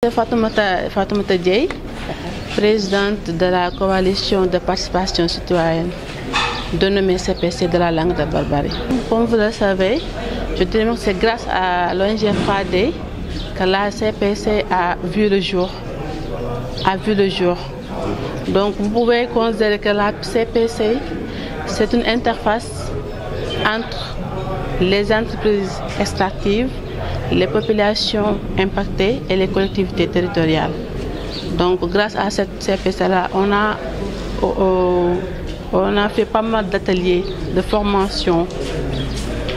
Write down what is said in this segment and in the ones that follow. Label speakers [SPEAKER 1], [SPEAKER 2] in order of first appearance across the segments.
[SPEAKER 1] C'est Fatoumata Dieye, présidente de la coalition de participation citoyenne dénommée CPC de la langue de Barbarie. Comme vous le savez, je dirais que c'est grâce à l'ONG 3D que la CPC a vu le jour. Donc vous pouvez considérer que la CPC, c'est une interface entre les entreprises extractives, les populations impactées et les collectivités territoriales. Donc grâce à cette CPC-là, on a fait pas mal d'ateliers de formation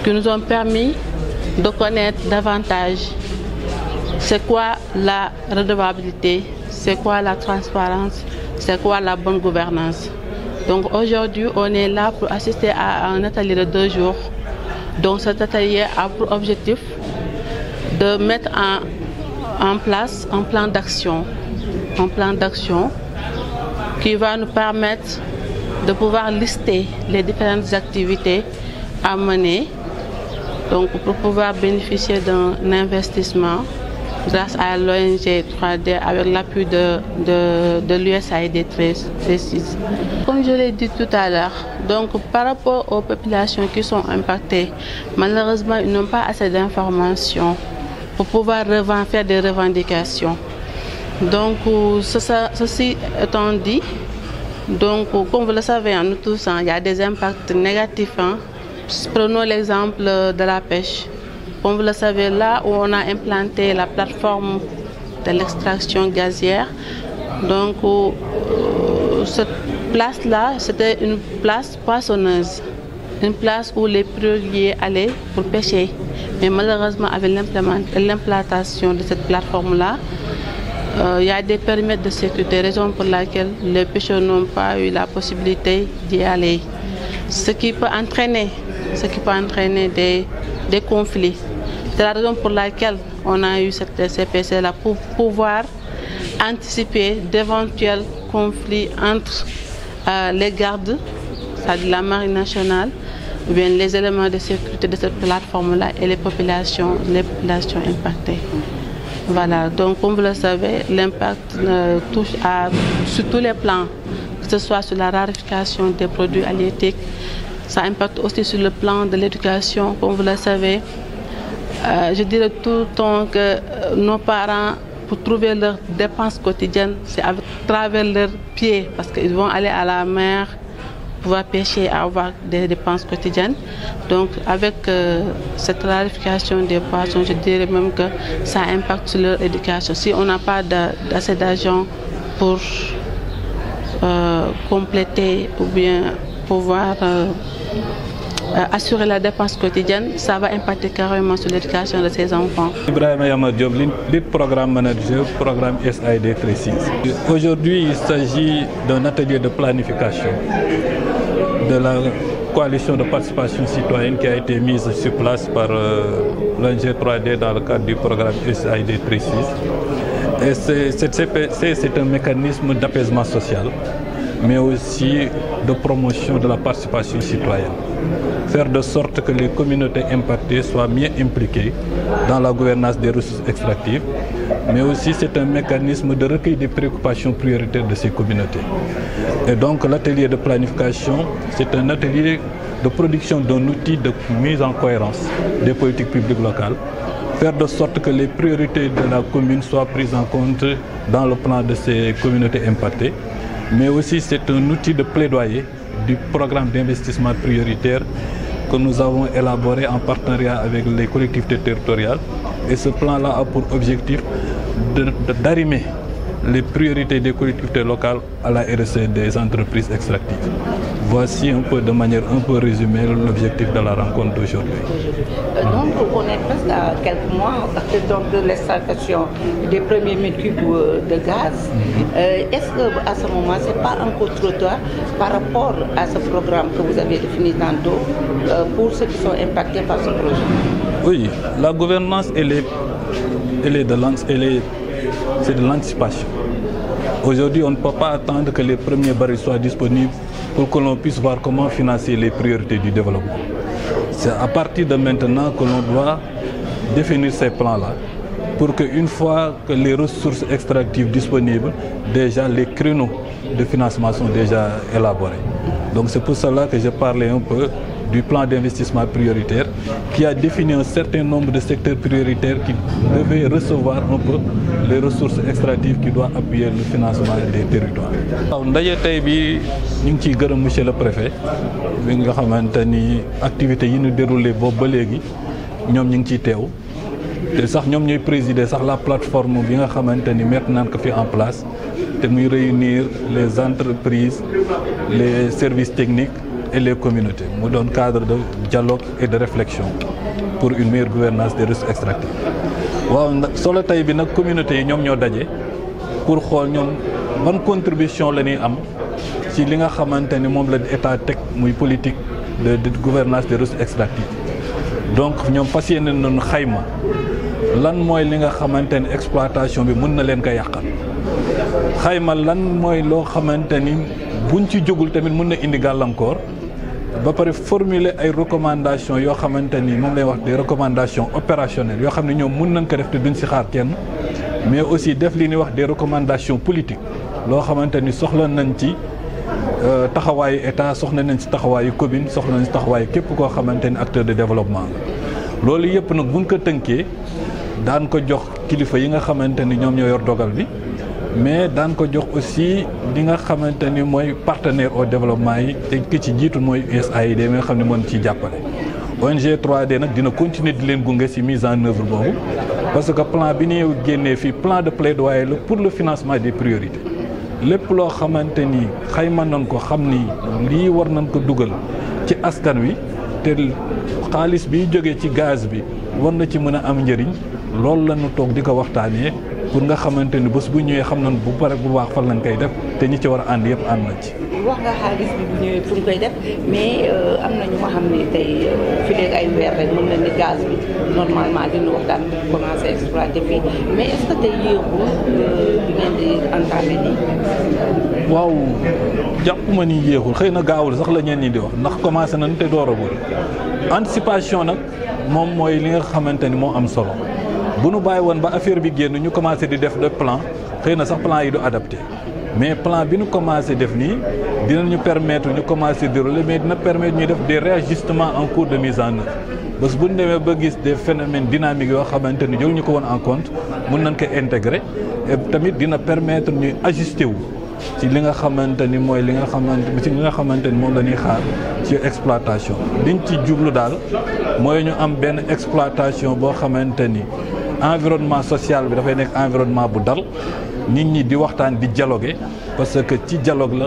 [SPEAKER 1] qui nous ont permis de connaître davantage c'est quoi la redevabilité, c'est quoi la transparence, c'est quoi la bonne gouvernance. Donc aujourd'hui, on est là pour assister à un atelier de 2 jours. Donc cet atelier a pour objectif de mettre en place un plan d'action qui va nous permettre de pouvoir lister les différentes activités à mener, donc pour pouvoir bénéficier d'un investissement grâce à l'ONG 3D avec l'appui de l'USAID très précise. Comme je l'ai dit tout à l'heure, donc par rapport aux populations qui sont impactées, malheureusement ils n'ont pas assez d'informations pour pouvoir faire des revendications. Donc ceci étant dit, donc comme vous le savez, nous tous, il y a des impacts négatifs. Prenons l'exemple de la pêche. Comme vous le savez, là où on a implanté la plateforme de l'extraction gazière, donc cette place-là, c'était une place poissonneuse, une place où les privilégiés allaient pour pêcher. Mais malheureusement, avec l'implantation de cette plateforme-là, il y a des périmètres de sécurité, raison pour laquelle les pêcheurs n'ont pas eu la possibilité d'y aller. Ce qui peut entraîner des conflits. C'est la raison pour laquelle on a eu cette CPC-là, pour pouvoir anticiper d'éventuels conflits entre les gardes, c'est-à-dire la Marine nationale, ou bien les éléments de sécurité de cette plateforme-là et les populations impactées. Voilà, donc comme vous le savez, l'impact touche sur tous les plans, que ce soit sur la raréfaction des produits halieutiques, ça impacte aussi sur le plan de l'éducation, comme vous le savez. Je dirais tout le temps que nos parents, pour trouver leurs dépenses quotidiennes, c'est à travers leurs pieds, parce qu'ils vont aller à la mer, pouvoir pêcher, avoir des dépenses quotidiennes. Donc avec cette raréfaction des poissons, je dirais même que ça impacte sur leur éducation. Si on n'a pas assez d'argent pour compléter ou bien pouvoir assurer la dépense quotidienne, ça va impacter carrément sur l'éducation de ces enfants.
[SPEAKER 2] Ibrahima Yama Diop, lead programme manager, programme USAID 36. Aujourd'hui, il s'agit d'un atelier de planification de la coalition de participation citoyenne qui a été mise sur place par l'ONG 3D dans le cadre du programme USAID 36. Et cette CPC, c'est un mécanisme d'apaisement social, mais aussi de promotion de la participation citoyenne. Faire de sorte que les communautés impactées soient mieux impliquées dans la gouvernance des ressources extractives, mais aussi c'est un mécanisme de recueil des préoccupations prioritaires de ces communautés. Et donc l'atelier de planification, c'est un atelier de production d'un outil de mise en cohérence des politiques publiques locales, faire de sorte que les priorités de la commune soient prises en compte dans le plan de ces communautés impactées, mais aussi c'est un outil de plaidoyer du programme d'investissement prioritaire que nous avons élaboré en partenariat avec les collectivités territoriales. Et ce plan-là a pour objectif d'arrimer les priorités des collectivités locales à la RSE des entreprises extractives. Voici un peu de manière un peu résumée l'objectif de la rencontre d'aujourd'hui.
[SPEAKER 3] Donc on est presque à quelques mois de l'extraction des premiers mètres cubes de gaz. Est-ce qu'à ce moment, ce n'est pas encore trop tard par rapport à ce programme que vous avez défini tantôt pour ceux qui sont impactés par ce projet?
[SPEAKER 2] Oui, la gouvernance, c'est de l'anticipation. Aujourd'hui, on ne peut pas attendre que les premiers barils soient disponibles pour que l'on puisse voir comment financer les priorités du développement. C'est à partir de maintenant que l'on doit définir ces plans-là pour que une fois que les ressources extractives disponibles, déjà les créneaux de financement sont déjà élaborés. Donc c'est pour cela que je parlais un peu du plan d'investissement prioritaire qui a défini un certain nombre de secteurs prioritaires qui devaient recevoir un peu les ressources extractives qui doivent appuyer le financement des territoires. waaw ndaje tey bi ñu ngi ciy gërëm monsieur le préfet bi nga xamante ni activités yi ñu déroulé boobu ba léegi ñoom ñu ngi ciy teew te sax ñoom ñooy présider sax la plateforme bi nga xamante ni mettre nañ ko fi en place te muy réunir les entreprises les services techniques et les communautés mu doon cadre de dialogue et de réflexion pour une meilleure gouvernance des ressources extractives. waaw solo tey bi nag communautés yi ñoom ñoo daje pour xool ñoom ban contribution la ñuy am ci li nga xamante ni moom la état teg muy politique de gouvernance des ressources extractives. donc ñoom fas yéene nañu xayma lan mooy li nga xamante ni exploitation bi mën na leen ko yàqal xayma lan mooy loo xamante ni buñ ci jógul tamit mën na indi gàllankoor ba pare formuler ay recommandations yoo xamante ni moom lay wax des recommandations opérationnelles yoo xam ne ñoom mën nañ ko def te duñ ci xaar kenn mais aussi def li ñuy wax des recommandations politiques loo xamante ni soxla nañ ci taxawaayu état soxla nañ ci taxawaayu commune soxla nañ ci taxawaayu képp koo xamante ni acteur de développement la loolu yëpp nag buñ ko tënkee daan ko jox kilifa yi nga xamante ni ñoom ñoo yor dogal bi mais daan ko jox aussi li nga xamante ni mooy partenaire au développement yi te ki ci jiitu mooy USAID mi nga xam ne moom ciy jàppale. ONG 3D nag dina continuer di leen gunge ci mise en œuvre boobu parce que plan bi ñuy génnee fii plan de plaidoyer la pour le financement des priorités lépp loo xamante ni xayma nañ ko xam ni lii war nañ ko dugal ci askan wi te xaalis biy jógee ci gaz bi war na ci mën a am njëriñ loolu la ñu toog di ko waxtaanee. pour nga xamante ni bés bu ñëwee xam nañ bu pare bu baax fan lañ koy def te ñi ci war a ànd yëpp ànd na ci.
[SPEAKER 3] wax nga xaalis bi bu ñëwee fu ñu koy def mais am na ñu nga xam ne tey fi léegi ay weer rek mën na ni gaz bi normalement dina waxtaan bi commencé exploiter fii mais est-ce que tey yéexul bi ngeen di entamé nii.
[SPEAKER 2] waaw jàppuma ni yéexul xëy na gaawul sax la ñeen ñi di wax ndax commencé nañ te dooragul anticipation nag moom mooy li nga xamante ni moo am solo. bu nu bàyyi woon ba affaire bi génn ñu commencé di def de plan xëy na sax plan yi du adapté mais plan bi ñu commencé def nii dinañu permettre ñu commencé dérouler mais dina permettre ñuy def des réajustements en cours de mise en œuvre parce que bu ñu demee ba gis des phénomènes dynamiques yoo xamante ni jël ñu ko woon en compte mun nañ ko intégrer et tamit dina permettre ñuy ajuster wu ci li nga xamante ni mooy li nga xamante ni moom la ñuy xaar ci exploitation liñ ci jublu daal mooy ñu am benn exploitation boo xamante ni environnement social bi dafay nekk environnement bu dal nit ñi di waxtaan di dialoguer parce que ci dialogue la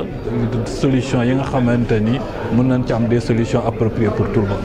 [SPEAKER 2] solution yi nga xamante ni mën nañ ci am des solutions appropriées pour tout le monde.